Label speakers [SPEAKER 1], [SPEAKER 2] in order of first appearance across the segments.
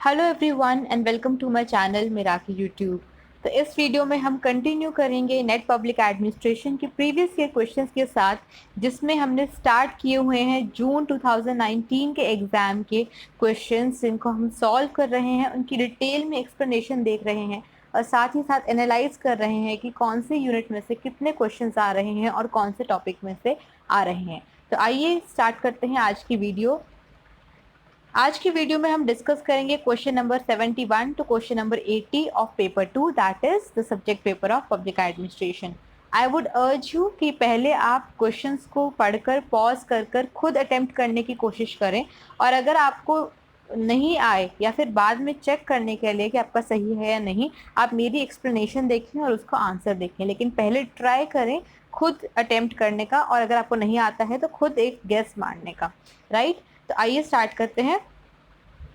[SPEAKER 1] Hello everyone and welcome to my channel Meraki YouTube. तो इस video में हम कंटिन्यू करेंगे नेट पब्लिक एडमिनिस्ट्रेशन के प्रीवियस ईयर क्वेश्चंस के साथ, जिसमें हमने स्टार्ट किए हुए हैं जून 2019 के एग्ज़ाम के क्वेश्चंस, जिनको हम सॉल्व कर रहे हैं, उनकी डिटेल में एक्सप्लेनेशन देख रहे हैं और साथ ही साथ एनालाइज कर रहे हैं कि कौन से यूनिट में से कितने क्वेश्चंस आ रहे हैं और कौन से टॉपिक में से आ रहे हैं। तो आइए स्टार्ट करते हैं आज की वीडियो। आज की वीडियो में हम डिस्कस करेंगे question number 71 to question number 80 of paper 2, that is the subject paper of public administration. I would urge you कि पहले आप क्वेश्चंस को पढ़कर पॉज कर खुद अटेम्प्ट करने की कोशिश करें, और अगर आपको नहीं आए या फिर बाद में चेक करने के लिए कि आपका सही है या नहीं, आप मेरी एक्सप्लेनेशन देखें और उसको आंसर देखें, लेकिन पहले ट्राई करें खुद अटेम्प्ट करने का, और अगर आपको नहीं आता है तो खुद एक गेस मारने का, राइट? तो आइए स्टार्ट करते हैं।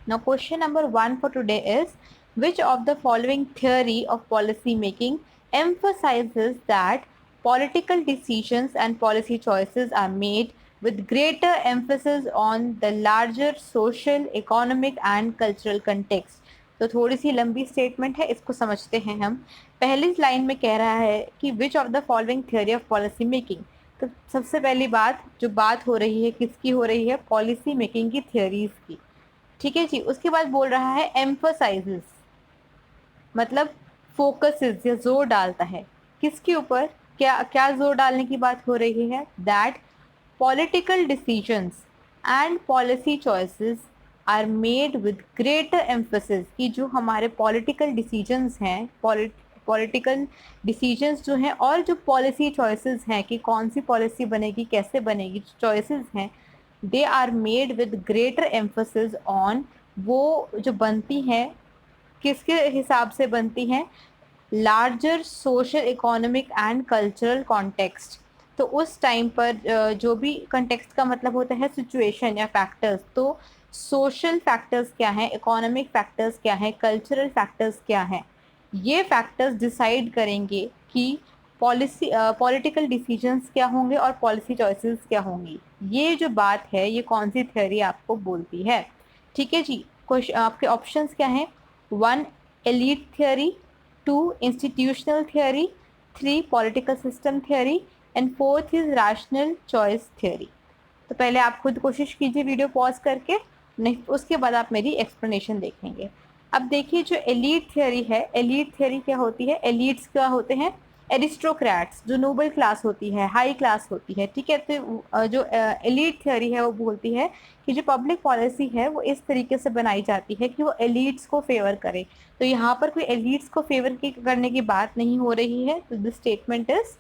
[SPEAKER 1] Now question number 1 for today is, which of the following theory of policy making emphasizes that political decisions and policy choices are made with greater emphasis on the larger social, economic and cultural context? तो थोड़ी सी लंबी statement है, इसको समझते हैं हम। पहली line में कह रहा है कि which of the following theory of policy making. तो सबसे पहली बात जो बात हो रही है किसकी हो रही है? पॉलिसी मेकिंग की थियोरीज की। ठीक है जी। उसके बाद बोल रहा है एम्फोसाइजेस, मतलब फोकसेस या जोर डालता है किसके ऊपर? क्या क्या जोर डालने की बात हो रही है? That political decisions and policy choices are made with greater emphasis, कि जो हमारे पॉलिटिकल डिसीजंस हैं, पॉलिटिकल डिसीजंस जो हैं और जो पॉलिसी चॉइसेस हैं कि कौन सी पॉलिसी बनेगी, कैसे बनेगी, चॉइसेस हैं, they are made with greater emphasis on, वो जो बनती हैं किसके हिसाब से बनती हैं? Larger social, economic and cultural context. तो उस टाइम पर जो भी कंटेक्स्ट का मतलब होता है सिचुएशन या फैक्टर्स, तो सोशल फैक्टर्स क्या हैं, इकोनॉमिक फैक्टर्स क्या हैं, कल्चरल फैक्टर्स क्या हैं, ये फैक्टर्स डिसाइड करेंगे कि पॉलिटिकल डिसीजंस क्या होंगे और पॉलिसी चॉइसेस क्या होंगी। ये जो बात है ये कौन सी थ्योरी आपको बोलती है? ठीक है जी। क्वेश्चन आपके ऑप्शंस क्या हैं? 1 elite theory, 2 institutional theory, 3 political system theory and 4th is rational choice theory. तो पहले आप खुद कोशिश कीजिए वीडियो पॉज करके, नहीं उसके बाद आप मेरी एक्सप्लेनेशन देखेंगे। अब देखिए जो एलीट थ्योरी है, एलीट थ्योरी क्या होती है? एलीट्स क्या होते हैं? एरिस्टोक्रेट्स, जो नोबल क्लास होती है, हाई क्लास होती है। ठीक है, तो जो एलीट थ्योरी है वो बोलती है कि जो पब्लिक पॉलिसी है वो इस तरीके से बनाई जाती है कि वो एलीट्स को फेवर करे। तो यहाँ पर कोई एलीट्स को फेवर करने की बात नहीं हो रही है, तो this statement is,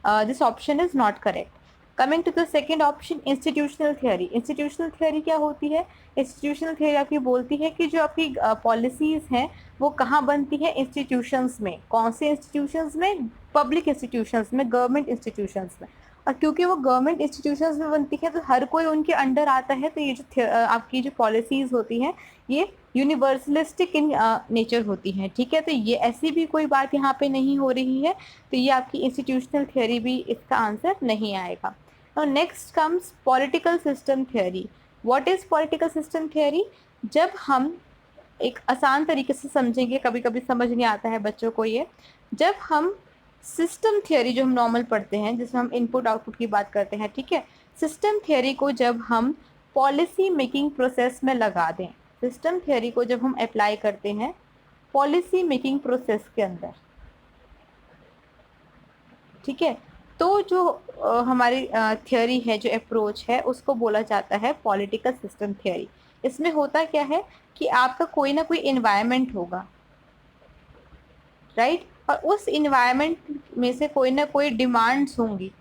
[SPEAKER 1] this option is not correct. Coming to the second option, institutional theory. Institutional theory क्या होती है? इंस्टीट्यूशनल थियोरी आपकी बोलती है कि जो आपकी पॉलिसीज़ हैं वो कहाँ बनती है? इंस्टीट्यूशंस में। कौन से इंस्टीट्यूशंस में? पब्लिक इंस्टीट्यूशंस में, गवर्नमेंट इंस्टीट्यूशंस में। और क्योंकि वो गवर्नमेंट इंस्टीट्यूशंस में बनती है तो हर कोई उनके अंडर आता है, तो ये जो आपकी जो पॉलिसीज़ होती हैं ये यूनिवर्सलिस्टिक इन नेचर होती हैं। ठीक है, तो ये ऐसी भी कोई बात यहाँ पे नहीं हो रही है, तो ये आपकी इंस्टीट्यूशनल थियोरी भी इसका आंसर नहीं आएगा। Now next comes political system theory. What is political system theory? जब हम एक आसान तरीके से समझेंगे, कभी कभी समझ नहीं आता है बच्चों को ये, जब हम सिस्टम थियोरी जो हम नॉर्मल पढ़ते हैं जिसमें हम इनपुट आउटपुट की बात करते हैं, ठीक है, सिस्टम थियोरी को जब हम पॉलिसी मेकिंग प्रोसेस में लगा दें, सिस्टम थियोरी को जब हम अप्लाई करते हैं पॉलिसी मेकिंग प्रोसेस के अंदर, ठीक है, तो जो हमारी थियोरी है, जो अप्रोच है, उसको बोला जाता है पॉलिटिकल सिस्टम थियोरी। इसमें होता क्या है कि आपका कोई ना कोई इन्वायरमेंट होगा, राइट, और उस इन्वायरमेंट में से कोई ना कोई डिमांड्स होंगी,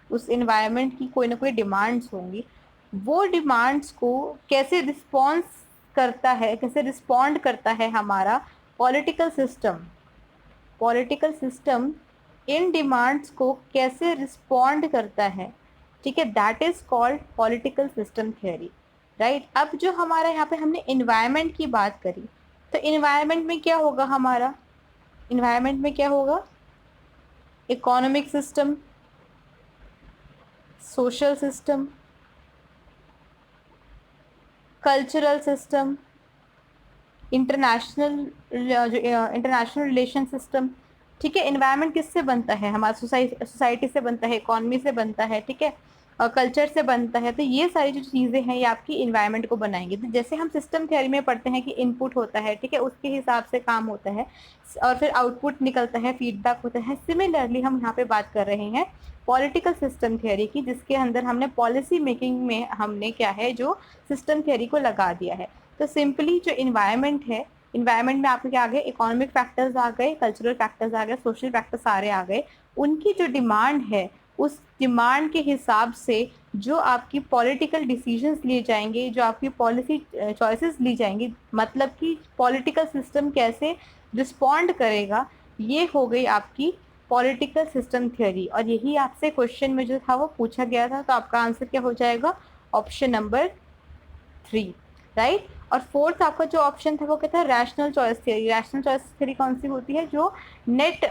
[SPEAKER 1] उस इन्वायरमेंट की कोई ना कोई डिमांड्स होंगी। वो डिमांड्स को कैसे रिस्पॉन्स करता है, कैसे रिस्पॉन्ड करता है हमारा political system, political system in demands को कैसे रिस्पॉन्ड करता है, ठीक है, that is called political system theory, right. अब जो हमारा यहाँ पे हमने इन्वायरमेंट की बात करी, तो इन्वायरमेंट में क्या होगा हमारा? इन्वायरमेंट में क्या होगा? Economic system, social system, cultural system, international जो इंटरनेशनल रिलेशन सिस्टम, ठीक है। इन्वायरमेंट किससे बनता है, हमारा सोसाइटी से बनता है, इकोनॉमी से बनता है, ठीक है, कल्चर से बनता है। तो ये सारी जो चीज़ें हैं ये आपकी इन्वायरमेंट को बनाएंगे। तो जैसे हम सिस्टम थ्योरी में पढ़ते हैं कि इनपुट होता है, ठीक है, उसके हिसाब से काम होता है और फिर आउटपुट निकलता है, फीडबैक होता है। सिमिलरली हम यहाँ पे बात कर रहे हैं पॉलिटिकल सिस्टम थ्योरी की, जिसके अंदर हमने पॉलिसी मेकिंग में हमने क्या है जो सिस्टम थ्योरी को लगा दिया है। तो सिंपली जो इन्वायरमेंट है, इन्वायरमेंट में आपके क्या आ गए, इकोनॉमिक फैक्टर्स आ गए, कल्चरल फैक्टर्स आ गए, सोशल फैक्टर्स सारे आ गए। उनकी जो डिमांड है उस डिमांड के हिसाब से जो आपकी पॉलिटिकल डिसीजंस लिए जाएंगे, जो आपकी पॉलिसी चॉइसेस ली जाएंगी, मतलब कि पॉलिटिकल सिस्टम कैसे रिस्पॉन्ड करेगा, ये हो गई आपकी पॉलिटिकल सिस्टम थ्योरी। और यही आपसे क्वेश्चन में जो था वो पूछा गया था। तो आपका आंसर क्या हो जाएगा, ऑप्शन नंबर 3, राइट। और फोर्थ आपका जो ऑप्शन था वो क्या था, rational choice theory. Rational choice theory कौन सी होती है, जो नेट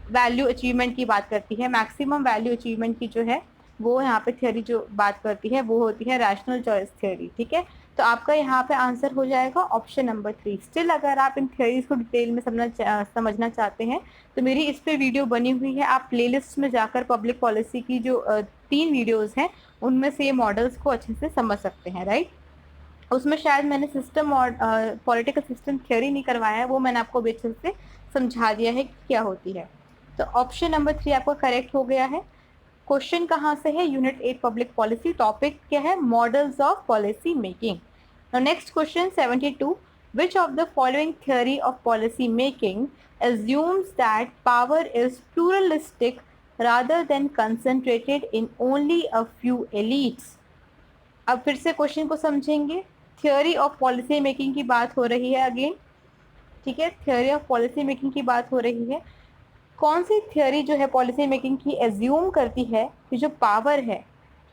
[SPEAKER 1] वैल्यू अचीवमेंट की बात करती है, मैक्सिमम वैल्यू अचीवमेंट की जो है वो यहाँ पे थ्योरी जो बात करती है वो होती है रैशनल चॉइस थ्योरी, ठीक है। तो आपका यहाँ पे आंसर हो जाएगा ऑप्शन नंबर 3। स्टिल अगर आप इन थ्योरीज को डिटेल में समझना चाहते हैं तो मेरी इस पे वीडियो बनी हुई है, आप प्लेलिस्ट में जाकर पब्लिक पॉलिसी की जो 3 वीडियोज हैं उनमें से ये मॉडल्स को अच्छे से समझ सकते हैं, राइट। उसमें शायद मैंने सिस्टम और पॉलिटिकल सिस्टम थ्योरी नहीं करवाया है, वो मैंने आपको अच्छे से समझा दिया है कि क्या होती है। तो ऑप्शन नंबर 3 आपका करेक्ट हो गया है। क्वेश्चन कहाँ से है, यूनिट 8 पब्लिक पॉलिसी, टॉपिक क्या है, models of policy making. Now next question 72, which of the following theory of policy making assumes that power is pluralistic rather than concentrated in only a few elites। अब फिर से question को समझेंगे। Theory of policy making की बात हो रही है अगेन, ठीक है, थ्योरी ऑफ पॉलिसी मेकिंग की बात हो रही है। कौन सी थ्योरी जो है पॉलिसी मेकिंग की एज्यूम करती है कि जो पावर है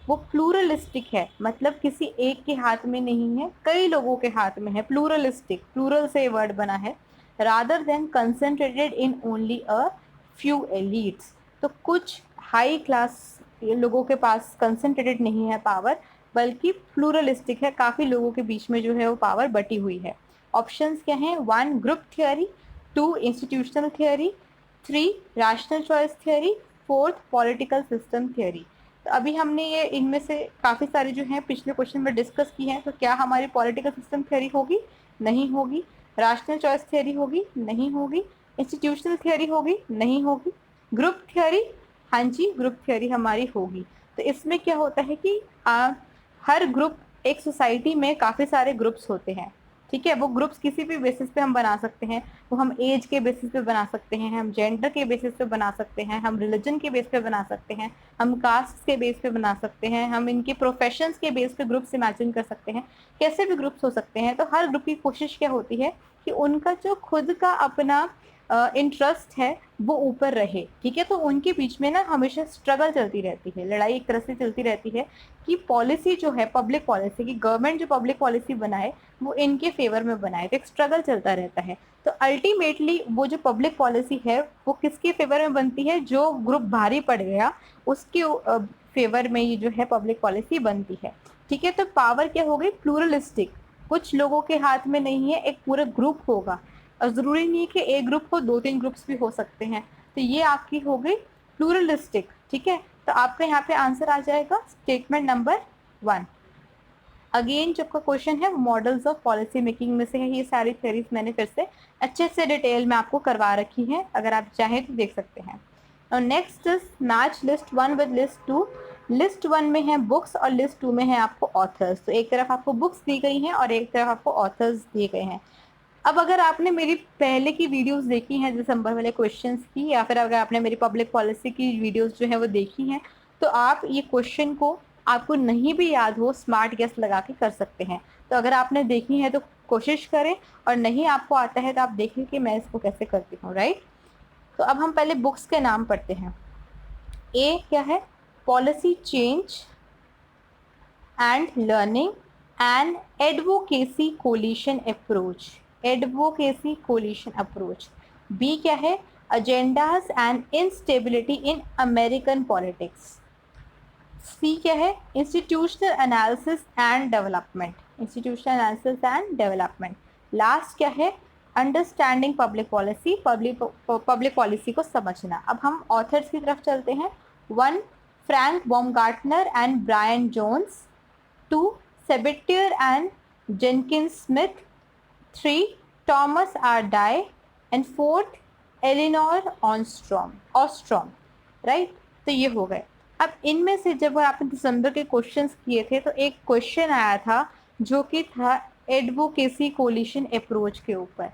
[SPEAKER 1] वो प्लूरलिस्टिक है, मतलब किसी एक के हाथ में नहीं है, कई लोगों के हाथ में है। प्लूरलिस्टिक, प्लूरल से वर्ड बना है, rather than concentrated in only a few elites. तो कुछ हाई क्लास लोगों के पास कंसंट्रेटेड नहीं है पावर, बल्कि प्लूरलिस्टिक है, काफ़ी लोगों के बीच में जो है वो पावर बटी हुई है। ऑप्शंस क्या हैं, 1 group theory, 2 institutional theory, 3 rational choice theory, 4 political system theory. तो अभी हमने ये इनमें से काफ़ी सारे जो हैं पिछले क्वेश्चन में डिस्कस किए हैं। तो क्या हमारी पॉलिटिकल सिस्टम थ्योरी होगी, नहीं होगी। रैशनल चॉइस थ्योरी होगी, नहीं होगी। इंस्टीट्यूशनल थ्योरी होगी, नहीं होगी। ग्रुप थ्योरी, हाँ जी ग्रुप थ्योरी हमारी होगी। तो इसमें क्या होता है कि हर ग्रुप, एक सोसाइटी में काफ़ी सारे ग्रुप्स होते हैं, ठीक है। वो ग्रुप्स किसी भी बेसिस पे हम बना सकते हैं, वो हम एज के बेसिस पे बना सकते हैं, हम जेंडर के बेसिस पे बना सकते हैं, हम रिलीजन के बेस पे बना सकते हैं, हम कास्ट के बेस पे बना सकते हैं, हम इनके प्रोफेशंस के बेस पे ग्रुप्स इमेजिन कर सकते हैं, कैसे भी ग्रुप्स हो सकते हैं। तो हर ग्रुप की कोशिश क्या होती है कि उनका जो खुद का अपना इंटरेस्ट है वो ऊपर रहे, ठीक है। तो उनके बीच में ना हमेशा स्ट्रगल चलती रहती है, लड़ाई एक तरह से चलती रहती है कि पॉलिसी जो है, पब्लिक पॉलिसी की, गवर्नमेंट जो पब्लिक पॉलिसी बनाए वो इनके फेवर में बनाए। तो एक स्ट्रगल चलता रहता है। तो अल्टीमेटली वो जो पब्लिक पॉलिसी है वो किसके फेवर में बनती है, जो ग्रुप भारी पड़ गया उसके फेवर में ये जो है पब्लिक पॉलिसी बनती है, ठीक है। तो पावर क्या हो गई, प्लूरलिस्टिक, कुछ लोगों के हाथ में नहीं है, एक पूरा ग्रुप होगा। और ज़रूरी नहीं है कि एक ग्रुप हो, 2-3 ग्रुप्स भी हो सकते हैं। तो ये आपकी हो गई प्लूरलिस्टिक, ठीक है। तो आपका यहाँ पे आंसर आ जाएगा स्टेटमेंट नंबर 1। अगेन जो आपका क्वेश्चन है वो मॉडल्स ऑफ पॉलिसी मेकिंग में से है। ये सारी थ्योरीज मैंने फिर से अच्छे से डिटेल में आपको करवा रखी है, अगर आप चाहें तो देख सकते हैं। और next is match list 1 with list 2। List 1 में है बुक्स और लिस्ट 2 में है आपको ऑथर्स। तो एक तरफ आपको बुक्स दी गई हैं और एक तरफ आपको ऑथर्स दिए गए हैं। अब अगर आपने मेरी पहले की वीडियोस देखी हैं दिसंबर वाले क्वेश्चंस की, या फिर अगर आपने मेरी पब्लिक पॉलिसी की वीडियोस जो है वो देखी हैं, तो आप ये क्वेश्चन को, आपको नहीं भी याद हो, स्मार्ट गेस लगा के कर सकते हैं। तो अगर आपने देखी है तो कोशिश करें, और नहीं आपको आता है तो आप देखें कि मैं इसको कैसे करती हूँ, राइट। तो अब हम पहले बुक्स के नाम पढ़ते हैं। ए क्या है, policy change and learning and advocacy coalition approach, advocacy coalition approach. B क्या है, agendas and instability in American politics. C क्या है, institutional analysis and development, institutional analysis and development. Last क्या है, understanding public policy, public policy को समझना। अब हम ऑथर्स की तरफ चलते हैं। 1 Frank Baumgartner and Brian Jones, 2 Sabatier and Jenkins Smith, 3 Thomas R Dye and 4th Elinor Ostrom, right. तो ये हो गए। अब इनमें से जब आपने दिसंबर के क्वेश्चंस किए थे तो एक क्वेश्चन आया था जो कि था एडवोकेसी कोलिशन अप्रोच के ऊपर।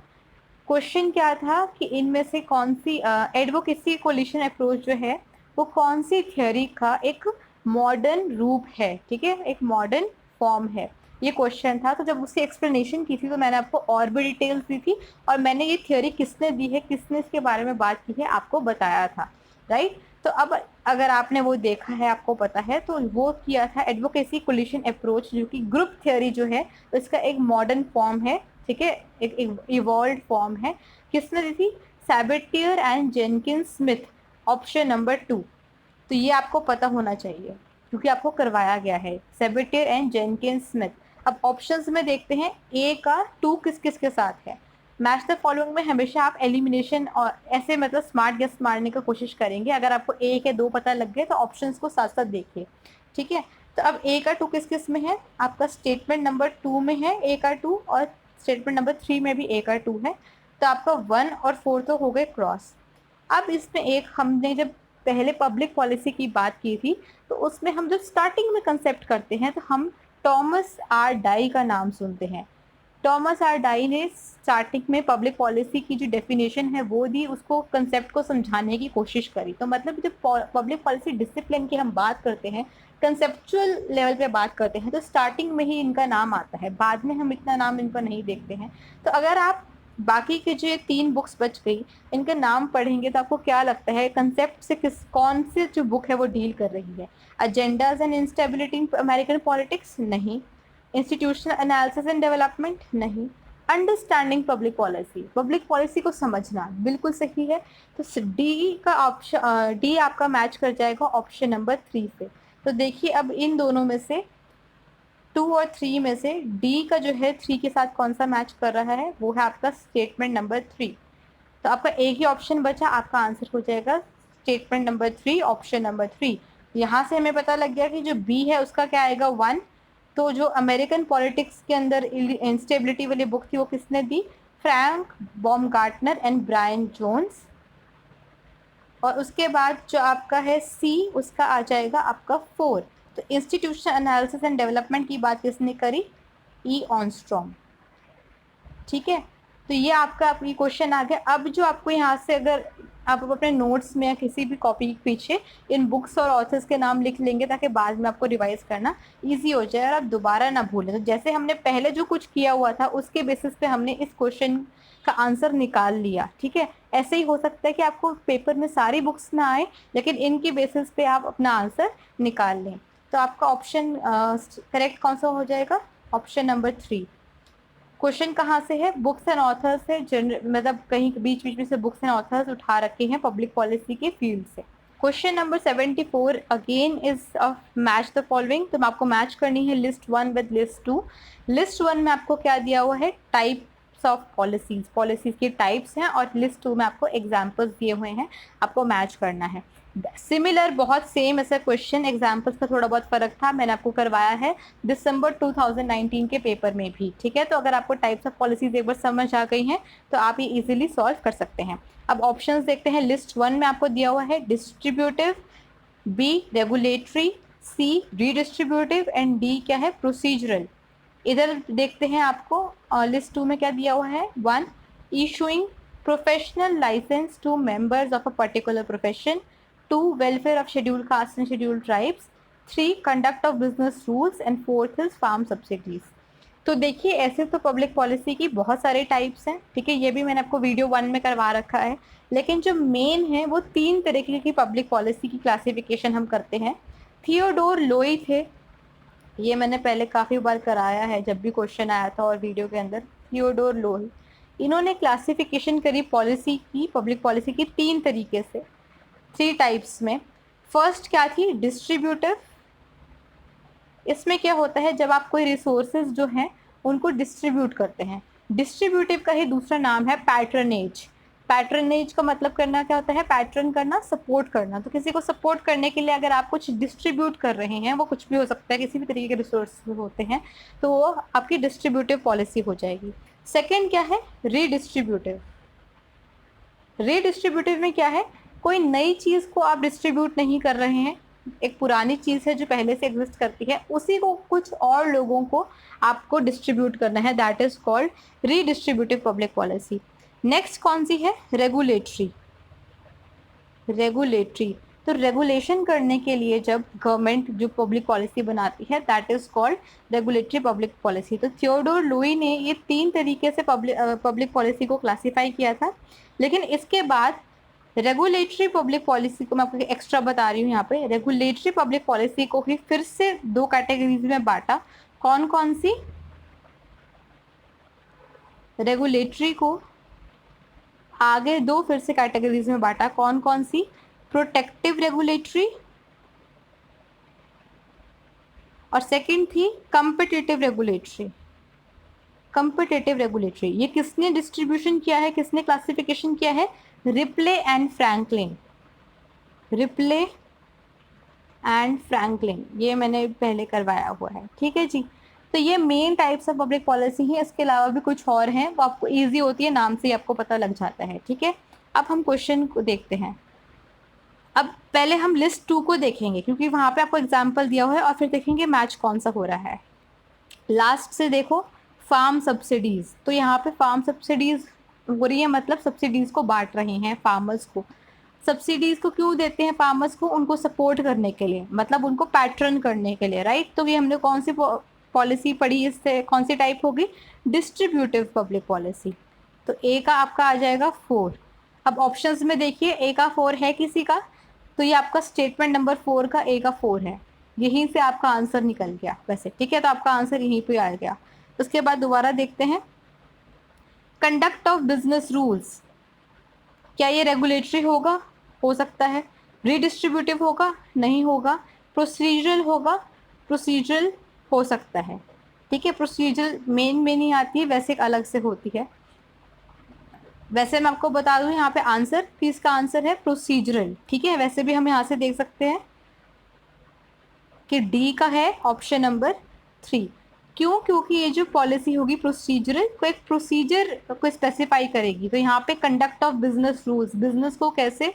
[SPEAKER 1] क्वेश्चन क्या था कि इनमें से कौन सी एडवोकेसी कोलिशन अप्रोच जो है वो कौन सी थ्योरी का एक मॉडर्न रूप है, ठीक है, एक मॉडर्न फॉर्म है, ये क्वेश्चन था। तो जब उसकी एक्सप्लेनेशन की थी तो मैंने आपको और भी डिटेल्स दी थी और मैंने ये थ्योरी किसने दी है, किसने इसके बारे में बात की है, आपको बताया था, राइट। तो अब अगर आपने वो देखा है, आपको पता है, तो वो किया था एडवोकेसी कोलिशन अप्रोच, जो कि ग्रुप थ्योरी जो है तो इसका एक मॉडर्न फॉर्म है, ठीक है, एक इवॉल्व फॉर्म है। किसने दी थी? Sabatier and Jenkins Smith, option number 2। तो ये आपको पता होना चाहिए क्योंकि आपको करवाया गया है, सैबेटियर एंड जेनकिंस स्मिथ। अब ऑप्शंस में देखते हैं ए का 2 किस किस के साथ है। मैच द फॉलोइंग में हमेशा आप एलिमिनेशन और ऐसे मतलब स्मार्ट गेस मारने की कोशिश करेंगे। अगर आपको ए के 2 पता लग गए तो ऑप्शंस को साथ साथ देखिए, ठीक है। तो अब ए का 2 किस किस में है? आपका स्टेटमेंट नंबर 2 में है ए का 2 और स्टेटमेंट नंबर 3 में भी ए का 2 है। तो आपका 1 और 4 तो हो गए क्रॉस। अब इसमें एक हमने जब पहले पब्लिक पॉलिसी की बात की थी तो उसमें हम जब स्टार्टिंग में कंसेप्ट करते हैं तो हम टॉमस आर डाई का नाम सुनते हैं। टॉमस आर डाई ने स्टार्टिंग में पब्लिक पॉलिसी की जो डेफिनेशन है वो दी, उसको कंसेप्ट को समझाने की कोशिश करी। तो मतलब जब पब्लिक पॉलिसी डिसिप्लिन की हम बात करते हैं, कंसेप्चुअल लेवल पे बात करते हैं, तो स्टार्टिंग में ही इनका नाम आता है, बाद में हम इतना नाम इनका नहीं देखते हैं। तो अगर आप बाकी के जो 3 बुक्स बच गई इनके नाम पढ़ेंगे तो आपको क्या लगता है कंसेप्ट से कौन से जो बुक है वो डील कर रही है? Agendas and instability in American politics? नहीं। Institutional analysis and development? नहीं। Understanding public policy, public policy को समझना, बिल्कुल सही है। तो डी का ऑप्शन, डी आपका मैच कर जाएगा ऑप्शन नंबर 3 से। तो देखिए अब इन दोनों में से 2 और 3 में से डी का जो है 3 के साथ कौन सा मैच कर रहा है? वो है आपका स्टेटमेंट नंबर 3। तो आपका एक ही ऑप्शन बचा, आपका आंसर हो जाएगा स्टेटमेंट नंबर 3, ऑप्शन नंबर 3। यहाँ से हमें पता लग गया कि जो बी है उसका क्या आएगा? 1। तो जो अमेरिकन पॉलिटिक्स के अंदर इंस्टेबिलिटी वाली बुक थी वो किसने दी? Frank Baumgartner and Brian Jones. और उसके बाद जो आपका है सी, उसका आ जाएगा आपका 4। तो इंस्टीट्यूशनल एनालिसिस एंड डेवलपमेंट की बात किसने करी? ई ऑनस्ट्रॉम, ठीक है। तो ये आपका ये क्वेश्चन आ गया। अब जो आपको यहाँ से अगर आप अपने नोट्स में या किसी भी कॉपी के पीछे इन बुक्स और ऑथर्स के नाम लिख लेंगे ताकि बाद में आपको रिवाइज करना इजी हो जाए और आप दोबारा ना भूलें। तो जैसे हमने पहले जो कुछ किया हुआ था उसके बेसिस पे हमने इस क्वेश्चन का आंसर निकाल लिया, ठीक है। ऐसे ही हो सकता है कि आपको पेपर में सारी बुक्स ना आए लेकिन इनके बेसिस पे आप अपना आंसर निकाल लें। तो आपका ऑप्शन करेक्ट कौन सा हो जाएगा? Option number 3। क्वेश्चन कहाँ से है? बुक्स एंड ऑथर्स से, जनरल मतलब कहीं बीच बीच में से बुक्स एंड ऑथर्स उठा रखे हैं पब्लिक पॉलिसी के फील्ड से। Question number 74 again is match the following. तो आपको मैच करनी है लिस्ट 1 विद लिस्ट 2। लिस्ट 1 में आपको क्या दिया हुआ है? टाइप्स ऑफ पॉलिसीज, पॉलिसीज के टाइप्स हैं, और लिस्ट 2 में आपको एग्जाम्पल्स दिए हुए हैं, आपको मैच करना है। सिमिलर, बहुत सेम ऐसा क्वेश्चन, एग्जाम्पल्स का थोड़ा बहुत फर्क था, मैंने आपको करवाया है दिसंबर 2019 के पेपर में भी, ठीक है। तो अगर आपको टाइप्स ऑफ पॉलिसीज एक बार समझ आ गई हैं तो आप ये इजीली सॉल्व कर सकते हैं। अब ऑप्शंस देखते हैं। लिस्ट 1 में आपको दिया हुआ है distributive, B regulatory, C redistributive and D क्या है? प्रोसीजरल। इधर देखते हैं आपको लिस्ट 2 में क्या दिया हुआ है। 1 issuing professional licence to members of a particular profession, 2 welfare of scheduled caste and scheduled tribes, 3 conduct of business rules and 4th is farm subsidies. तो देखिए ऐसे तो पब्लिक पॉलिसी की बहुत सारे टाइप्स हैं, ठीक है, ये भी मैंने आपको वीडियो 1 में करवा रखा है। लेकिन जो मेन है वो 3 तरीके की पब्लिक पॉलिसी की क्लासिफिकेशन हम करते हैं। थियोडोर लोई थे, ये मैंने पहले काफ़ी बार कराया है जब भी क्वेश्चन आया था और वीडियो के अंदर। थियोडोर लोई, इन्होंने क्लासिफिकेशन करी पॉलिसी की, पब्लिक पॉलिसी की 3 तरीके से, 3 टाइप्स में। फर्स्ट क्या थी? डिस्ट्रीब्यूटिव। इसमें क्या होता है, जब आप कोई रिसोर्सेज जो हैं उनको डिस्ट्रीब्यूट करते हैं, डिस्ट्रीब्यूटिव का ही दूसरा नाम है पैट्रनेज। पैट्रनेज का मतलब करना क्या होता है, पैट्रन करना, सपोर्ट करना। तो किसी को सपोर्ट करने के लिए अगर आप कुछ डिस्ट्रीब्यूट कर रहे हैं, वो कुछ भी हो सकता है, किसी भी तरीके के रिसोर्स होते हैं, तो वो आपकी डिस्ट्रीब्यूटिव पॉलिसी हो जाएगी। सेकेंड क्या है, रीडिस्ट्रीब्यूटिव। रीडिस्ट्रीब्यूटिव में क्या है, कोई नई चीज को आप डिस्ट्रीब्यूट नहीं कर रहे हैं, एक पुरानी चीज है जो पहले से एग्जिस्ट करती है, उसी को कुछ और लोगों को आपको डिस्ट्रीब्यूट करना है, that is called redistributive public policy. Next कौन सी है, रेगुलेटरी। रेगुलेटरी, तो रेगुलेशन करने के लिए जब गवर्नमेंट जो पब्लिक पॉलिसी बनाती है, that is called regulatory public policy. तो थियोडोर लुई ने ये 3 तरीके से पब्लिक पॉलिसी को क्लासिफाई किया था, लेकिन इसके बाद रेगुलेटरी पब्लिक पॉलिसी को मैं आपको एक्स्ट्रा बता रही हूँ यहाँ पे, रेगुलेटरी पब्लिक पॉलिसी को ही फिर से 2 कैटेगरीज में बांटा। कौन कौन सी, रेगुलेटरी को आगे 2 फिर से कैटेगरीज में बांटा, कौन कौन सी, प्रोटेक्टिव रेगुलेटरी और सेकंड थी कम्पिटिटिव रेगुलेटरी। कम्पिटिटिव रेगुलेटरी ये किसने डिस्ट्रीब्यूशन किया है, किसने क्लासिफिकेशन किया है, replay and Franklin. Replay and Franklin, ये मैंने पहले करवाया हुआ है, ठीक है जी। तो ये main types of public policy है, इसके अलावा भी कुछ और हैं, वो आपको ईजी होती है, नाम से ही आपको पता लग जाता है, ठीक है। अब हम क्वेश्चन को देखते हैं। अब पहले हम लिस्ट 2 को देखेंगे, क्योंकि वहाँ पे आपको एग्जाम्पल दिया हुआ है, और फिर देखेंगे मैच कौन सा हो रहा है। लास्ट से देखो, फार्म सब्सिडीज, तो यहाँ पे फार्म सब्सिडीज हो रही है, मतलब सब्सिडीज को बांट रहे हैं फार्मर्स को। सब्सिडीज को क्यों देते हैं फार्मर्स को, उनको सपोर्ट करने के लिए, मतलब उनको पैटर्न करने के लिए, राइट। तो ये हमने कौन सी पॉलिसी पढ़ी, इससे कौन सी टाइप होगी, डिस्ट्रीब्यूटिव पब्लिक पॉलिसी। तो ए का आपका आ जाएगा 4। अब ऑप्शंस में देखिए, ए का 4 है किसी का, तो ये आपका स्टेटमेंट नंबर 4 का ए का 4 है, यहीं से आपका आंसर निकल गया वैसे, ठीक है। तो आपका आंसर यहीं पे आ गया। उसके बाद दोबारा देखते हैं, कंडक्ट ऑफ बिजनेस रूल्स, क्या ये रेगुलेटरी होगा, हो सकता है। रीडिस्ट्रीब्यूटिव होगा, नहीं होगा। प्रोसीजरल होगा, प्रोसीजरल हो सकता है, ठीक है। प्रोसीजरल मेन में नहीं आती है, वैसे एक अलग से होती है। वैसे मैं आपको बता दूं यहाँ पे आंसर, कि इसका आंसर है प्रोसीजरल, ठीक है। वैसे भी हम यहाँ से देख सकते हैं कि डी का है ऑप्शन नंबर 3। क्यों, क्योंकि ये जो पॉलिसी होगी प्रोसीजरल, को एक प्रोसीजर को स्पेसिफाई करेगी। तो यहाँ पे conduct of business rules, business को कैसे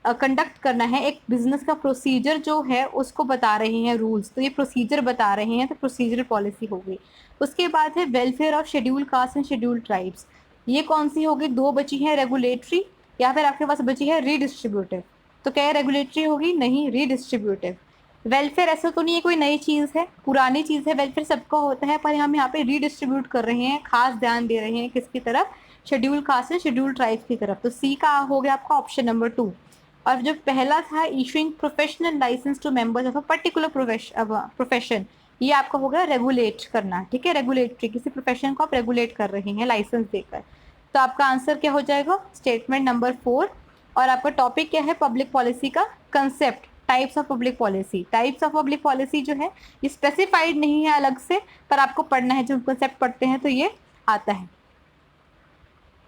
[SPEAKER 1] कंडक्ट करना है, एक बिजनेस का प्रोसीजर जो है उसको बता रहे हैं रूल्स, तो ये प्रोसीजर बता रहे हैं, तो प्रोसीजर पॉलिसी होगी। उसके बाद है welfare of schedule caste and schedule tribes, ये कौन सी होगी, 2 बची है, रेगुलेटरी या फिर आपके पास बची है रीडिस्ट्रीब्यूटिव। तो क्या रेगुलेटरी होगी, नहीं, रीडिस्ट्रीब्यूटिव। वेलफेयर ऐसा तो नहीं है कोई नई चीज़ है, पुरानी चीज़ है, वेलफेयर सबका होता है, पर हम यहाँ पे रीडिस्ट्रीब्यूट कर रहे हैं, खास ध्यान दे रहे हैं किसकी तरफ, schedule caste and schedule tribes की तरफ। तो सी का हो गया आपका ऑप्शन नंबर 2। और जो पहला था, issuing professional licence to members of a particular profession, ये आपका हो गया रेगुलेट करना, ठीक है। रेगुलेटरी, किसी प्रोफेशन को आप रेगुलेट कर रहे हैं लाइसेंस देकर। तो आपका आंसर क्या हो जाएगा, स्टेटमेंट नंबर 4। और आपका टॉपिक क्या है, पब्लिक पॉलिसी का concept, types of public policy. Types of public policy जो है ये स्पेसिफाइड नहीं है अलग से, पर आपको पढ़ना है, जब कंसेप्ट पढ़ते हैं तो ये आता है।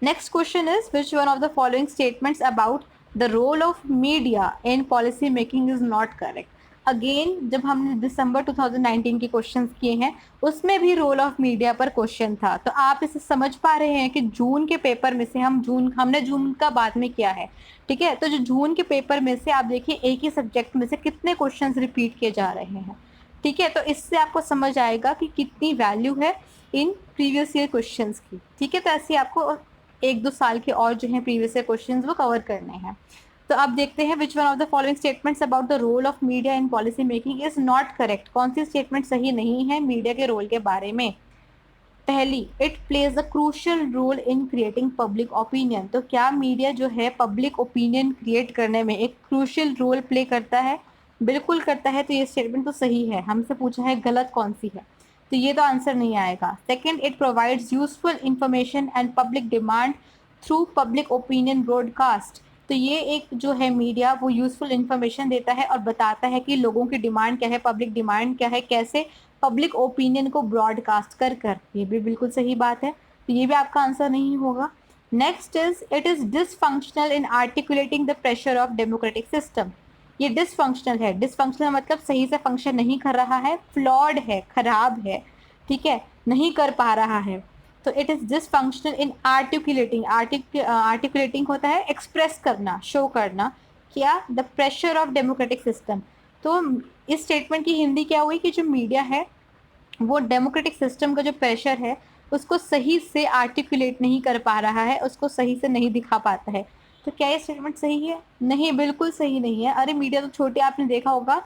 [SPEAKER 1] Next question is, which one of the following statements about the role of media in policy making is not correct. Again जब हमने दिसंबर 2019 के क्वेश्चंस किए हैं, उसमें भी रोल ऑफ मीडिया पर क्वेश्चन था। तो आप इसे समझ पा रहे हैं कि जून के पेपर में से हमने जून का बाद में किया है, ठीक है। तो जो जून के पेपर में से आप देखिए, एक ही सब्जेक्ट में से कितने क्वेश्चंस रिपीट किए जा रहे हैं, ठीक है। तो इससे आपको समझ आएगा कि कितनी वैल्यू है इन प्रीवियस ईयर क्वेश्चंस की, ठीक है। तो ऐसे आपको 1-2 साल के और जो है प्रीवियस ईयर क्वेश्चंस वो कवर करने हैं। तो अब देखते हैं, which one of the following statements about the role of media in policy making is not correct. कौन सी स्टेटमेंट सही नहीं है मीडिया के रोल के बारे में। पहली, it plays a crucial role in creating public opinion. तो क्या मीडिया जो है पब्लिक ओपिनियन क्रिएट करने में एक क्रूशियल रोल प्ले करता है, बिल्कुल करता है। तो ये स्टेटमेंट तो सही है, हमसे पूछा है गलत कौन सी है, तो ये तो आंसर नहीं आएगा। Second, it provides useful information and public demand through public opinion broadcast. तो ये एक जो है मीडिया वो यूजफुल इंफॉर्मेशन देता है और बताता है कि लोगों की डिमांड क्या है, पब्लिक डिमांड क्या है, कैसे पब्लिक ओपिनियन को ब्रॉडकास्ट कर कर, ये भी बिल्कुल सही बात है। तो ये भी आपका आंसर नहीं होगा। Next is it is dysfunctional in articulating the pressure of democratic system. ये डिसफंक्शनल है, डिसफंक्शनल मतलब सही से फंक्शन नहीं कर रहा है, फ्लॉड है, खराब है, ठीक है, नहीं कर पा रहा है। तो it is dysfunctional in articulating, articulating होता है एक्सप्रेस करना, शो करना, क्या, the pressure of democratic system. तो इस स्टेटमेंट की हिंदी क्या हुई कि जो मीडिया है वो डेमोक्रेटिक सिस्टम का जो प्रेशर है उसको सही से आर्टिकुलेट नहीं कर पा रहा है, उसको सही से नहीं दिखा पाता है। तो क्या ये स्टेटमेंट सही है? नहीं, बिल्कुल सही नहीं है। अरे मीडिया तो छोटी, आपने देखा होगा,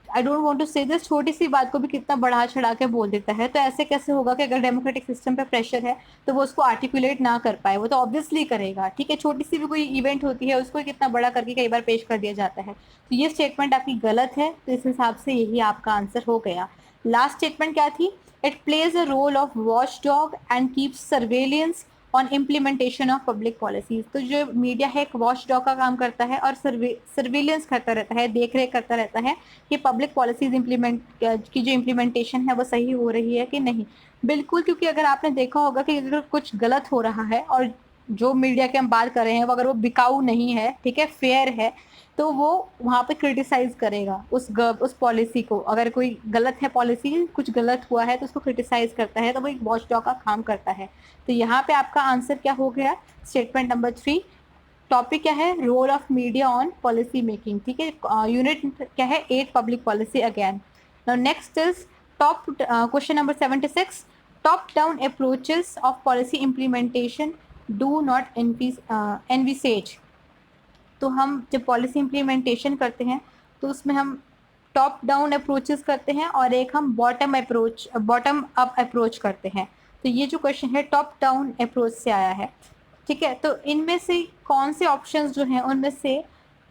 [SPEAKER 1] आई डोंट वांट टू से दिस, छोटी सी बात को भी कितना बढ़ा चढ़ा के बोल देता है। तो ऐसे कैसे होगा कि अगर डेमोक्रेटिक सिस्टम पे प्रेशर है तो वो उसको आर्टिकुलेट ना कर पाए? वो तो ऑब्वियसली करेगा, ठीक है, छोटी सी भी कोई इवेंट होती है उसको कितना बड़ा करके कई बार पेश कर दिया जाता है। तो ये स्टेटमेंट आपकी गलत है, तो इस हिसाब से यही आपका आंसर हो गया। लास्ट स्टेटमेंट क्या थी? It plays a role of watchdog and keeps surveillance on implementation of public policies. तो जो मीडिया है एक वॉच डॉग का काम करता है और सर्वेलेंस करता रहता है, देख रेख करता रहता है कि पब्लिक पॉलिसीज इम्प्लीमेंट की जो इम्प्लीमेंटेशन है वो सही हो रही है कि नहीं। बिल्कुल, क्योंकि अगर आपने देखा होगा कि अगर कुछ गलत हो रहा है और जो मीडिया की हम बात कर रहे हैं वो अगर वो बिकाऊ नहीं है, ठीक है, फेयर है, तो वो वहाँ पे क्रिटिसाइज करेगा उस पॉलिसी को। अगर कोई गलत है पॉलिसी, कुछ गलत हुआ है तो उसको क्रिटिसाइज करता है, तो वो एक वॉच डॉग का काम करता है। तो यहाँ पे आपका आंसर क्या हो गया? Statement number 3। टॉपिक क्या है? Role of media on policy making, ठीक है। यूनिट क्या है? 8 public policy again. Now next is top question number 76। Top down approaches of policy implementation do not envisage. तो हम जब पॉलिसी इम्प्लीमेंटेशन करते हैं तो उसमें हम टॉप डाउन अप्रोचेस करते हैं और एक हम बॉटम अप अप्रोच करते हैं। तो ये जो क्वेश्चन है टॉप डाउन अप्रोच से आया है, ठीक है। तो इनमें से कौन से ऑप्शंस जो हैं उनमें से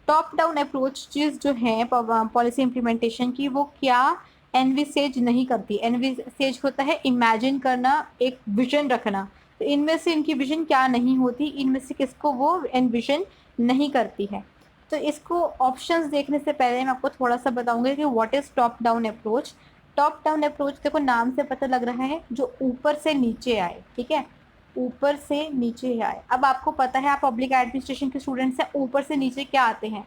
[SPEAKER 1] टॉप डाउन अप्रोचेस जो हैं पॉलिसी इम्प्लीमेंटेशन की, वो क्या एनविसेज नहीं करती? एनविसेज होता है इमेजिन करना, एक विजन रखना। तो इनमें से इनकी विजन क्या नहीं होती? इनमें से किसको वो एनविजन नहीं करती है? तो इसको ऑप्शंस देखने से पहले मैं आपको थोड़ा सा बताऊंगी कि what is top down approach. Top down approach देखो नाम से पता लग रहा है जो ऊपर से नीचे आए, ठीक है, ऊपर से नीचे आए। अब आपको पता है, आप पब्लिक एडमिनिस्ट्रेशन के स्टूडेंट्स हैं, ऊपर से नीचे क्या आते हैं?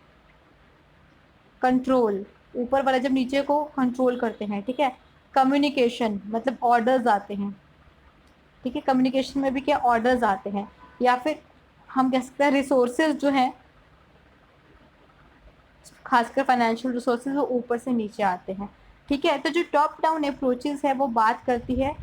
[SPEAKER 1] कंट्रोल, ऊपर वाला जब नीचे को कंट्रोल करते हैं, ठीक है। कम्युनिकेशन मतलब ऑर्डर्स आते हैं, ठीक है, कम्युनिकेशन में भी क्या ऑर्डर्स आते हैं। या फिर हम कह सकते हैं रिसोर्सेज जो हैं, खासकर फाइनेंशियल रिसोर्सेज, वो ऊपर से नीचे आते हैं, ठीक है। तो जो टॉप डाउन अप्रोचेस है वो बात करती है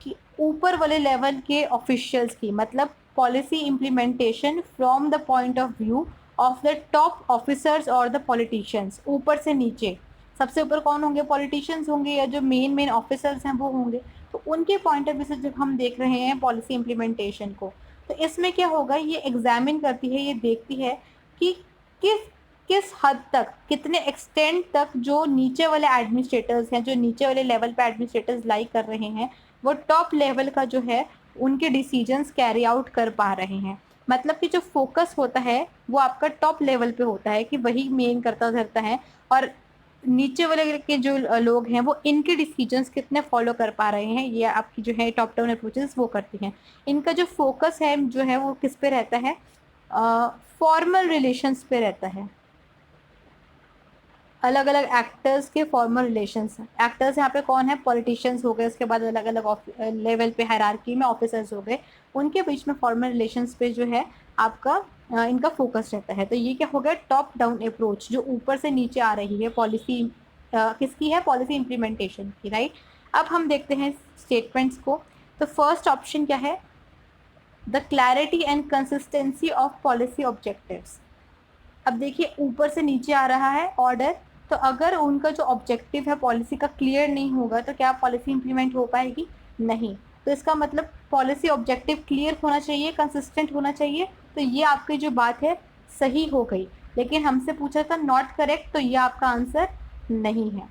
[SPEAKER 1] कि ऊपर वाले लेवल के ऑफिशियल्स की, मतलब policy implementation from the point of view of the top officers और द पॉलिटिशियंस। ऊपर से नीचे सबसे ऊपर कौन होंगे? पॉलिटिशियंस होंगे या जो मेन ऑफिसर्स हैं वो होंगे। तो उनके पॉइंट ऑफ व्यू से जब हम देख रहे हैं पॉलिसी इम्प्लीमेंटेशन को, तो इसमें क्या होगा? ये एग्जामिन करती है, ये देखती है कि किस किस हद तक, कितने एक्सटेंट तक जो नीचे वाले एडमिनिस्ट्रेटर्स हैं, जो नीचे वाले लेवल पे एडमिनिस्ट्रेटर्स लाई कर रहे हैं, वो टॉप लेवल का जो है उनके डिसीजंस कैरी आउट कर पा रहे हैं। मतलब कि जो फोकस होता है वो आपका टॉप लेवल पे होता है कि वही मेन करता धरता है, और नीचे वाले के जो लोग हैं वो इनके डिसीजंस कितने फॉलो कर पा रहे हैं, ये आपकी जो है टॉप डाउन अप्रोचेस वो करती हैं। इनका जो फोकस है जो है वो किस पे रहता है? फॉर्मल रिलेशंस पे रहता है। अलग अलग एक्टर्स के फॉर्मल रिलेशंस। एक्टर्स यहाँ पे कौन है? पॉलिटिशियंस हो गए, उसके बाद अलग अलग लेवल पे हायरार्की में ऑफिसर्स हो गए, उनके बीच में फॉर्मल रिलेशंस पे जो है आपका इनका फोकस रहता है। तो ये क्या हो गया? टॉप डाउन अप्रोच, जो ऊपर से नीचे आ रही है पॉलिसी, किसकी है? पॉलिसी इम्प्लीमेंटेशन की, राइट। अब हम देखते हैं स्टेटमेंट्स को। तो फर्स्ट ऑप्शन क्या है? The clarity and consistency of policy objectives. अब देखिए ऊपर से नीचे आ रहा है ऑर्डर, तो अगर उनका जो ऑब्जेक्टिव है पॉलिसी का क्लियर नहीं होगा तो क्या पॉलिसी इंप्लीमेंट हो पाएगी? नहीं। तो इसका मतलब पॉलिसी ऑब्जेक्टिव क्लियर होना चाहिए, कंसिस्टेंट होना चाहिए। तो ये आपकी जो बात है सही हो गई, लेकिन हमसे पूछा था नॉट करेक्ट, तो ये आपका आंसर नहीं है।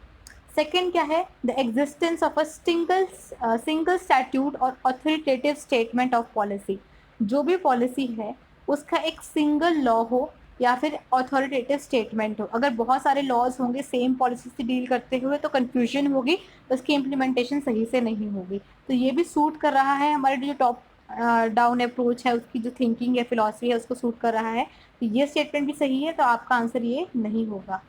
[SPEAKER 1] सेकेंड क्या है? The existence of a single statute और ऑथोरिटेटिव स्टेटमेंट ऑफ पॉलिसी। जो भी पॉलिसी है उसका एक सिंगल लॉ हो या फिर ऑथोरिटेटिव स्टेटमेंट हो। अगर बहुत सारे लॉज होंगे सेम पॉलिसी से डील करते हुए तो कन्फ्यूजन होगी, उसकी इम्प्लीमेंटेशन सही से नहीं होगी। तो ये भी सूट कर रहा है हमारे जो टॉप डाउन अप्रोच है, उसकी जो थिंकिंग है, फिलॉसफी है, उसको सूट कर रहा है, तो ये स्टेटमेंट भी सही है, तो आपका आंसर ये नहीं होगा।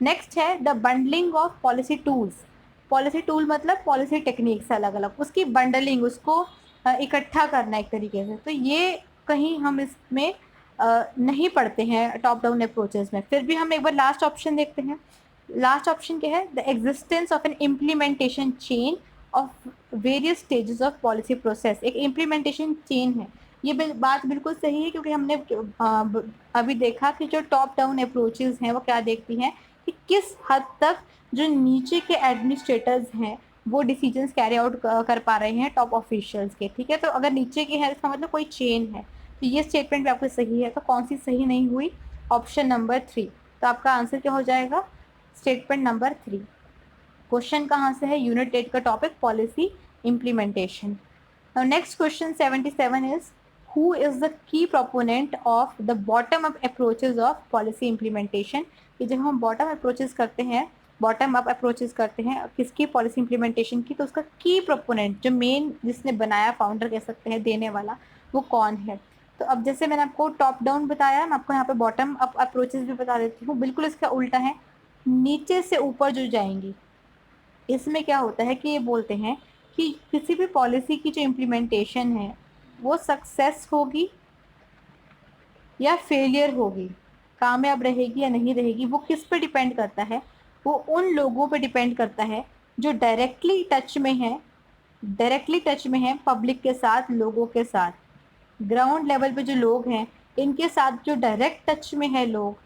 [SPEAKER 1] नेक्स्ट है the bundling of policy tools. Policy tool मतलब पॉलिसी टेक्निक्स अलग अलग, उसकी बंडलिंग, उसको इकट्ठा करना एक तरीके से, तो ये कहीं हम इसमें नहीं पढ़ते हैं टॉप डाउन अप्रोचेस में। फिर भी हम एक बार लास्ट ऑप्शन देखते हैं। लास्ट ऑप्शन क्या है? The existence of an implementation chain of various stages of policy process. एक इम्प्लीमेंटेशन चेन है, ये बात बिल्कुल सही है, क्योंकि हमने अभी देखा कि जो टॉप डाउन अप्रोचेस हैं वो क्या देखती हैं कि किस हद तक जो नीचे के एडमिनिस्ट्रेटर्स हैं वो डिसीजंस कैरी आउट कर पा रहे हैं टॉप ऑफिशियल्स के, ठीक है। तो अगर नीचे की है इसका मतलब कोई चेन है, तो ये स्टेटमेंट भी आपको सही है। तो कौन सी सही नहीं हुई? Option number 3। तो आपका आंसर क्या हो जाएगा? Statement number 3। क्वेश्चन कहाँ से है? यूनिट 8 का topic policy implementation. Now next question 77 is who is the key proponent of the bottom up approaches of policy implementation. कि जब हम बॉटम अप्रोचेज करते हैं, बॉटम अप अप्रोचेज करते हैं किसकी? पॉलिसी इम्प्लीमेंटेशन की, तो उसका की प्रोपोनेंट, जो मेन जिसने बनाया, फाउंडर कह सकते हैं, देने वाला, वो कौन है? तो अब जैसे मैंने आपको टॉप डाउन बताया, मैं आपको यहाँ पे बॉटम अप अप्रोचेज भी बता देती हूँ, बिल्कुल इसका उल्टा है, नीचे से ऊपर जो जाएंगी। इसमें क्या होता है कि ये बोलते हैं कि किसी भी पॉलिसी की जो इम्प्लीमेंटेशन है वो सक्सेस होगी या फेलियर होगी, कामयाब रहेगी या नहीं रहेगी, वो किस पे डिपेंड करता है? वो उन लोगों पे डिपेंड करता है जो डायरेक्टली टच में है, पब्लिक के साथ, लोगों के साथ, ग्राउंड लेवल पे जो लोग हैं इनके साथ जो डायरेक्ट टच में है लोग,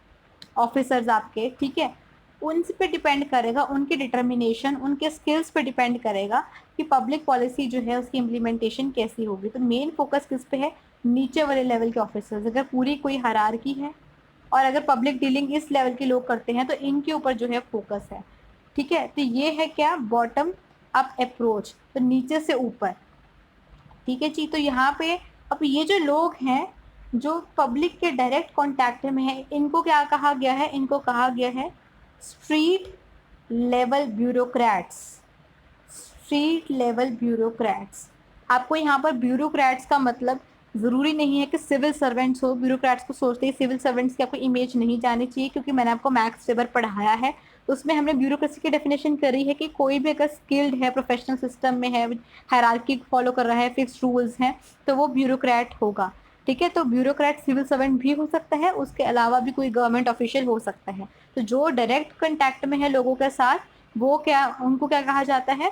[SPEAKER 1] ऑफिसर्स आपके, ठीक है, उन पे डिपेंड करेगा, उनके डिटर्मिनेशन, उनके स्किल्स पे डिपेंड करेगा कि पब्लिक पॉलिसी जो है उसकी इम्प्लीमेंटेशन कैसी होगी। तो मेन फोकस किस पे है? नीचे वाले लेवल के ऑफिसर्स। अगर पूरी कोई हायरार्की है और अगर पब्लिक डीलिंग इस लेवल के लोग करते हैं तो इनके ऊपर जो है फोकस है, ठीक है। तो ये है क्या? बॉटम अप अप्रोच, तो नीचे से ऊपर, ठीक है जी। तो यहाँ पे अब ये जो लोग हैं जो पब्लिक के डायरेक्ट कांटेक्ट में है, इनको क्या कहा गया है? इनको कहा गया है street level bureaucrats. Street level bureaucrats. आपको यहाँ पर ब्यूरोक्रेट्स का मतलब ज़रूरी नहीं है कि सिविल सर्वेंट्स हो। ब्यूरोक्रेट्स को सोचते ही सिविल सर्वेंट्स की आपको इमेज नहीं जानी चाहिए, क्योंकि मैंने आपको मैथ्स पेपर पढ़ाया है, उसमें हमने ब्यूरोक्रेसी की डेफिनेशन करी है कि कोई भी अगर स्किल्ड है, प्रोफेशनल सिस्टम में है, हायरार्की फॉलो कर रहा है, फिक्स रूल्स हैं, तो वो ब्यूरोक्रेट होगा, ठीक है। तो ब्यूरोक्रेट सिविल सर्वेंट भी हो सकता है, उसके अलावा भी कोई गवर्नमेंट ऑफिशियल हो सकता है। तो जो डायरेक्ट कंटैक्ट में है लोगों के साथ, वो क्या, उनको क्या कहा जाता है?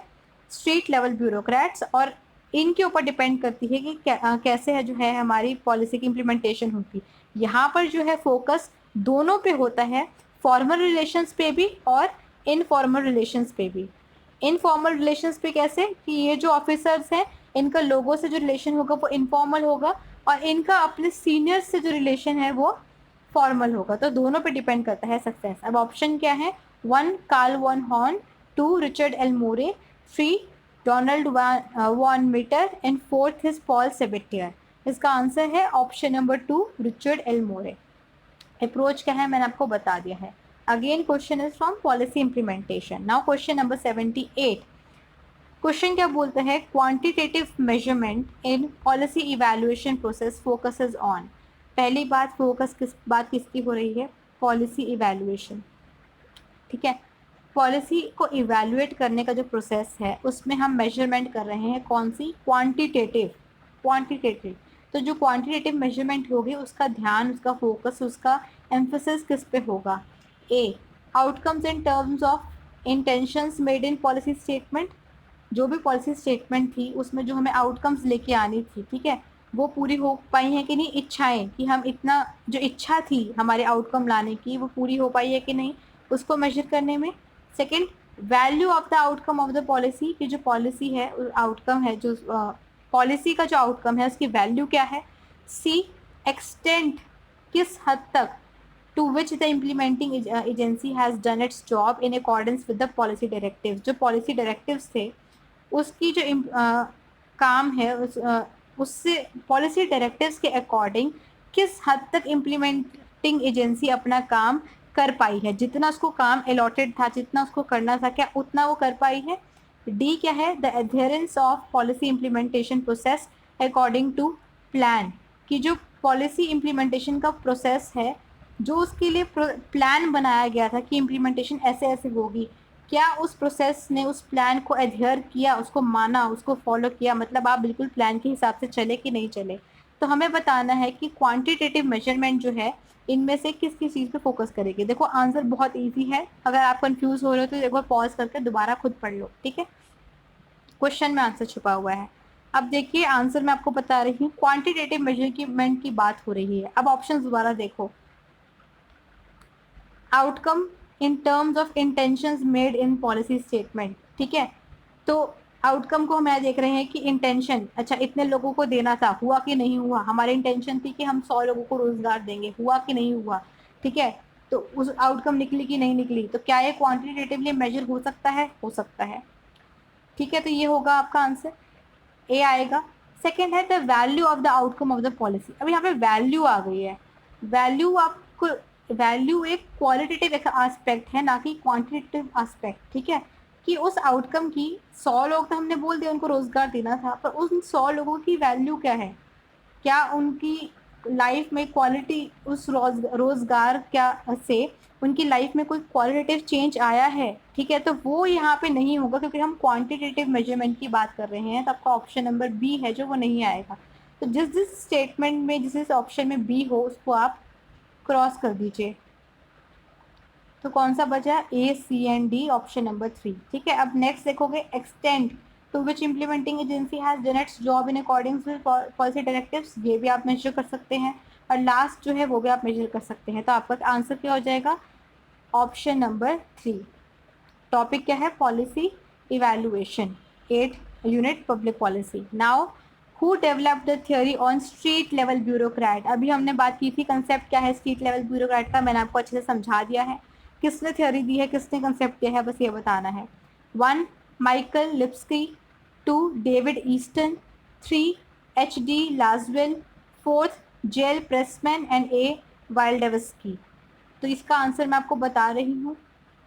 [SPEAKER 1] Street level bureaucrats. और इनके ऊपर डिपेंड करती है कि कैसे है जो है हमारी पॉलिसी की इम्प्लीमेंटेशन होती है। यहाँ पर जो है फोकस दोनों पे होता है, फॉर्मल रिलेशंस पे भी और इनफॉर्मल रिलेशंस पे भी। इनफॉर्मल रिलेशंस पे कैसे? कि ये जो ऑफिसर्स हैं इनका लोगों से जो रिलेशन होगा वो इनफॉर्मल होगा, और इनका अपने सीनियर्स से जो रिलेशन है वो फॉर्मल होगा। तो दोनों पे डिपेंड करता है सक्सेस। अब ऑप्शन क्या है? 1 Carl Von Horn, 2 Richard L More, 3 Donald Von Meter and 4th is Paul Sabatier. इसका आंसर है option number 2 Richard L More. Approach क्या है मैंने आपको बता दिया है। Again question is from policy implementation. Now question number 78। Question क्या बोलते हैं? Quantitative measurement in policy evaluation process focuses on. पहली बात, फोकस किसकी हो रही है? पॉलिसी इवैल्यूएशन, ठीक है। पॉलिसी को इवैल्यूएट करने का जो प्रोसेस है उसमें हम मेजरमेंट कर रहे हैं, कौन सी? क्वांटिटेटिव। क्वांटिटेटिव, तो जो क्वांटिटेटिव मेजरमेंट होगी उसका ध्यान, उसका फोकस, उसका एम्फोसिस किस पे होगा? A, outcomes in terms of intentions made in policy statement. जो भी पॉलिसी स्टेटमेंट थी उसमें जो हमें आउटकम्स लेके आनी थी, ठीक है, वो पूरी हो पाई है कि नहीं? इच्छाएं, कि हम इतना, जो इच्छा थी हमारे आउटकम लाने की, वो पूरी हो पाई है कि नहीं, उसको मेजर करने में। Second, value of the outcome of the policy, की जो पॉलिसी है, आउटकम है, जो पॉलिसी का जो आउटकम है उसकी वैल्यू क्या है। सी, एक्सटेंट, किस हद तक, to which the implementing agency has done its job in accordance with the policy directives। जो policy directives थे उसकी जो काम है उससे पॉलिसी डायरेक्टिव्स के अकॉर्डिंग किस हद तक इम्प्लीमेंटिंग एजेंसी अपना काम कर पाई है, जितना उसको काम अलॉटेड था, जितना उसको करना था, क्या उतना वो कर पाई है। डी क्या है? The adherence of policy implementation process according to plan, कि जो पॉलिसी इम्प्लीमेंटेशन का प्रोसेस है, जो उसके लिए प्लान बनाया गया था कि इम्प्लीमेंटेशन ऐसे ऐसे होगी, क्या उस प्रोसेस ने उस प्लान को एडहेयर किया, उसको माना, उसको फॉलो किया, मतलब आप बिल्कुल प्लान के हिसाब से चले कि नहीं चले। तो हमें बताना है कि क्वांटिटेटिव मेजरमेंट जो है इनमें से किस किस चीज़ पे फोकस करेगी। देखो आंसर बहुत इजी है, अगर आप कंफ्यूज हो रहे हो तो एक बार पॉज करके दोबारा खुद पढ़ लो, ठीक है। क्वेश्चन में आंसर छुपा हुआ है। अब देखिए आंसर मैं आपको बता रही हूँ, क्वांटिटेटिव मेजरमेंट की बात हो रही है। अब ऑप्शन दोबारा देखो, outcome in terms of intentions made in policy statement, ठीक है। तो आउटकम को हम यहाँ देख रहे हैं कि इंटेंशन, अच्छा इतने लोगों को देना था, हुआ कि नहीं हुआ, हमारी इंटेंशन थी कि हम 100 लोगों को रोजगार देंगे, हुआ कि नहीं हुआ, ठीक है। तो उस आउटकम निकली कि नहीं निकली, तो क्या ये क्वांटिटेटिवली मेजर हो सकता है, हो सकता है, ठीक है। तो ये होगा आपका आंसर, ए आएगा। सेकेंड है the value of the outcome of the policy. अब यहाँ पे वैल्यू आ गई है, वैल्यू आपको, वैल्यू एक क्वालिटेटिव एस्पेक्ट है ना कि क्वांटिटेटिव एस्पेक्ट, ठीक है। कि उस आउटकम की 100 लोग तो हमने बोल दिया उनको रोजगार देना था, पर उन 100 लोगों की वैल्यू क्या है, क्या उनकी लाइफ में क्वालिटी, उस रोजगार क्या से उनकी लाइफ में कोई क्वालिटेटिव चेंज आया है, ठीक है। तो वो यहाँ पे नहीं होगा क्योंकि हम क्वांटिटेटिव मेजरमेंट की बात कर रहे हैं, तो आपका ऑप्शन नंबर बी है जो वो नहीं आएगा। तो जिस जिस स्टेटमेंट में, जिस ऑप्शन में बी हो उसको आप क्रॉस कर दीजिए। तो कौन सा बचा, A C and D, option number 3, ठीक है। अब नेक्स्ट देखोगे, extent to which implementing agency has done its job in according with policy directives, ये भी आप मेजर कर सकते हैं। और लास्ट जो है वो भी आप मेजर कर सकते हैं। तो आपका आंसर क्या हो जाएगा, ऑप्शन नंबर 3। टॉपिक क्या है, policy evaluation, 8 unit public policy. Now who developed the theory on street level bureaucrat. अभी हमने बात की थी कंसेप्ट क्या है स्ट्रीट लेवल ब्यूरोक्रेट का, मैंने आपको अच्छे से समझा दिया है। किसने थ्योरी दी है, किसने कंसेप्ट दिया है, बस ये बताना है। 1 Michael Lipsky, 2 David Easton, 3 H D Lasswell, 4 Jeffrey Pressman and A Wildavsky. तो इसका आंसर मैं आपको बता रही हूँ,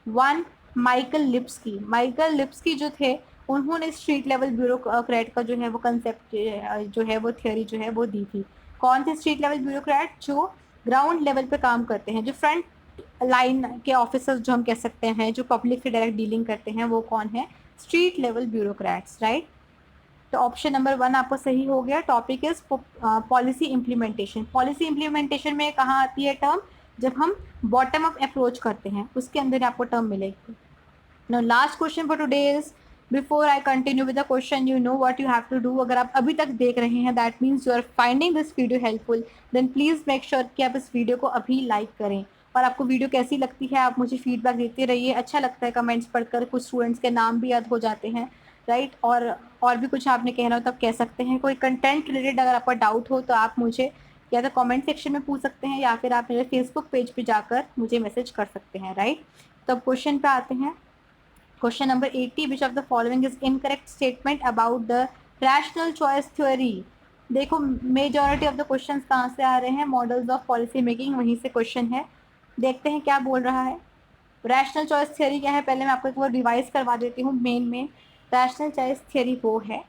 [SPEAKER 1] 1 माइकल लिप्स्की। माइकल लिप्स्की जो थे उन्होंने स्ट्रीट लेवल ब्यूरोक्रेट का जो है वो कंसेप्ट जो है वो थ्योरी जो है वो दी थी। कौन थे स्ट्रीट लेवल ब्यूरोक्रेट, जो ग्राउंड लेवल पे काम करते हैं, जो फ्रंट लाइन के ऑफिसर्स जो हम कह सकते हैं, जो पब्लिक से डायरेक्ट डीलिंग करते हैं, वो कौन है, स्ट्रीट लेवल ब्यूरोक्रेट्स, राइट। तो ऑप्शन नंबर 1 आपको सही हो गया। Topic is policy implementation. Policy implementation में कहाँ आती है टर्म, जब हम बॉटम अप अप्रोच करते हैं उसके अंदर आपको टर्म मिलेगी। Now last question for today is, before I continue with the question, you know what you have to do. अगर आप अभी तक देख रहे हैं that means you are finding this video helpful, then please make sure कि आप इस वीडियो को अभी लाइक करें। और आपको वीडियो कैसी लगती है आप मुझे फीडबैक देते रहिए, अच्छा लगता है कमेंट्स पढ़कर, कुछ स्टूडेंट्स के नाम भी याद हो जाते हैं, राइट। और भी कुछ आपने कहना हो तो आप कह सकते हैं। कोई कंटेंट रिलेटेड अगर आपका डाउट हो तो आप मुझे या तो कमेंट सेक्शन में पूछ सकते हैं या फिर आप मेरे फेसबुक पेज पे जाकर मुझे मैसेज कर सकते हैं, राइट। तो अब क्वेश्चन पे आते हैं। Question number 80, which of the following is incorrect statement about the rational choice theory. देखो मेजॉरिटी ऑफ द क्वेश्चंस कहाँ से आ रहे हैं, मॉडल्स ऑफ पॉलिसी मेकिंग, वहीं से क्वेश्चन है। देखते हैं क्या बोल रहा है। रैशनल चॉइस थ्योरी क्या है, पहले मैं आपको एक बार रिवाइज करवा देती हूँ। मेन रैशनल चॉइस थ्योरी वो है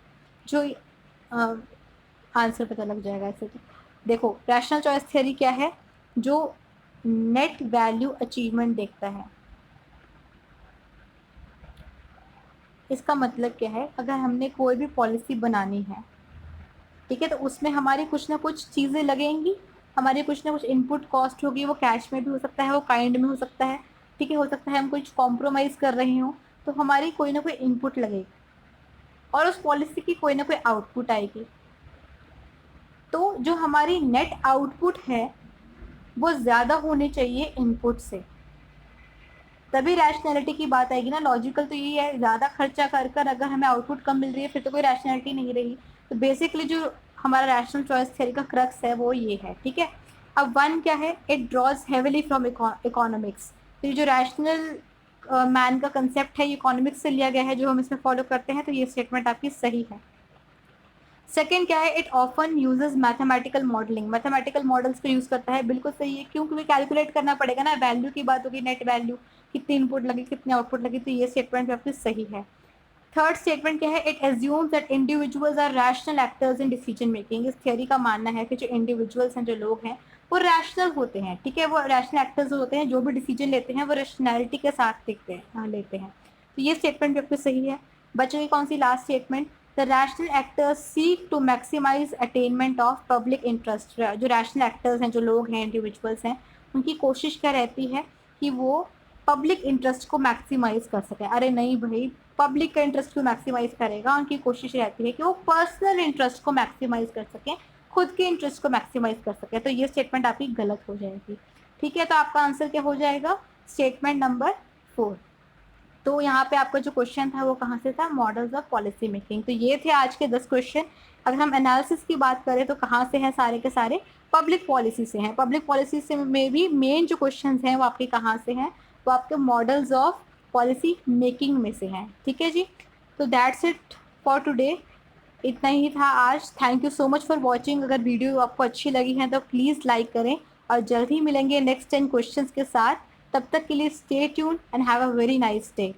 [SPEAKER 1] जो आंसर पता लग जाएगा ऐसे। तो देखो रैशनल चॉइस थ्योरी क्या है, जो नेट वैल्यू अचीवमेंट देखता है। इसका मतलब क्या है, अगर हमने कोई भी पॉलिसी बनानी है, ठीक है, तो उसमें हमारी कुछ ना कुछ चीज़ें लगेंगी, हमारी कुछ ना कुछ इनपुट कॉस्ट होगी, वो कैश में भी हो सकता है, वो काइंड में हो सकता है, ठीक है। हो सकता है हम कुछ कॉम्प्रोमाइज़ कर रहे हों, तो हमारी कोई ना कोई इनपुट लगेगी और उस पॉलिसी की कोई ना कोई आउटपुट आएगी। तो जो हमारी नेट आउटपुट है वो ज़्यादा होनी चाहिए इनपुट से, तभी रैशनैलिटी की बात आएगी ना। लॉजिकल तो यही है, ज़्यादा खर्चा कर कर अगर हमें आउटपुट कम मिल रही है फिर तो कोई रैशनैलिटी नहीं रही। तो बेसिकली जो हमारा रैशनल चॉइस थ्योरी का क्रक्स है वो ये है, ठीक है। अब 1 क्या है, it draws heavily from economics. तो ये जो रैशनल मैन का कंसेप्ट है ये इकोनॉमिक्स से लिया गया है, जो हम इसमें फॉलो करते हैं, तो ये स्टेटमेंट आपकी सही है। सेकेंड क्या है, it often uses mathematical modelling. Mathematical models को यूज़ करता है, बिल्कुल सही है, क्यों, क्योंकि कैलकुलेट करना पड़ेगा ना, वैल्यू की बात होगी, नेट वैल्यू कितनी इनपुट लगी कितनी आउटपुट लगी, तो ये स्टेटमेंट आपकी सही है। थर्ड स्टेटमेंट क्या है, it assumes that individuals are rational actors in decision making. इस थियोरी का मानना है कि जो इंडिविजुअल्स हैं, जो लोग हैं, वो रैशनल होते हैं, ठीक है, वो रैशनल एक्टर्स होते हैं, जो भी डिसीजन लेते हैं वो रैशनैलिटी के साथ लेते हैं। तो ये स्टेटमेंट भी आपकी सही है। बचेगी कौन सी last statement, the rational actors seek to maximize attainment of public interest. जो रैशनल एक्टर्स हैं, जो लोग हैं, इंडिविजुअल्स हैं, उनकी कोशिश क्या रहती है कि वो पब्लिक इंटरेस्ट को मैक्सिमाइज कर सके। अरे नहीं भाई, पब्लिक का इंटरेस्ट को मैक्सिमाइज करेगा, उनकी कोशिश रहती है कि वो पर्सनल इंटरेस्ट को मैक्सिमाइज कर सकें, खुद के इंटरेस्ट को मैक्सिमाइज कर सके। तो ये स्टेटमेंट आपकी गलत हो जाएगी, ठीक है। तो आपका आंसर क्या हो जाएगा, स्टेटमेंट नंबर 4। तो यहाँ पे आपका जो क्वेश्चन था वो कहाँ से था, मॉडल्स ऑफ पॉलिसी मेकिंग। तो ये थे आज के 10 क्वेश्चन। अगर हम एनालिसिस की बात करें तो कहाँ से हैं, सारे के सारे पब्लिक पॉलिसी से हैं। पब्लिक पॉलिसी से में भी मेन जो क्वेश्चन हैं वो आपके कहाँ से हैं, वो आपके मॉडल्स ऑफ पॉलिसी मेकिंग में से हैं, ठीक है जी। तो दैट्स इट फॉर टुडे, इतना ही था आज। Thank you so much for watching. अगर वीडियो आपको अच्छी लगी है तो प्लीज़ लाइक करें, और जल्द ही मिलेंगे नेक्स्ट 10 क्वेश्चंस के साथ। तब तक के लिए stay tune and have a very nice day.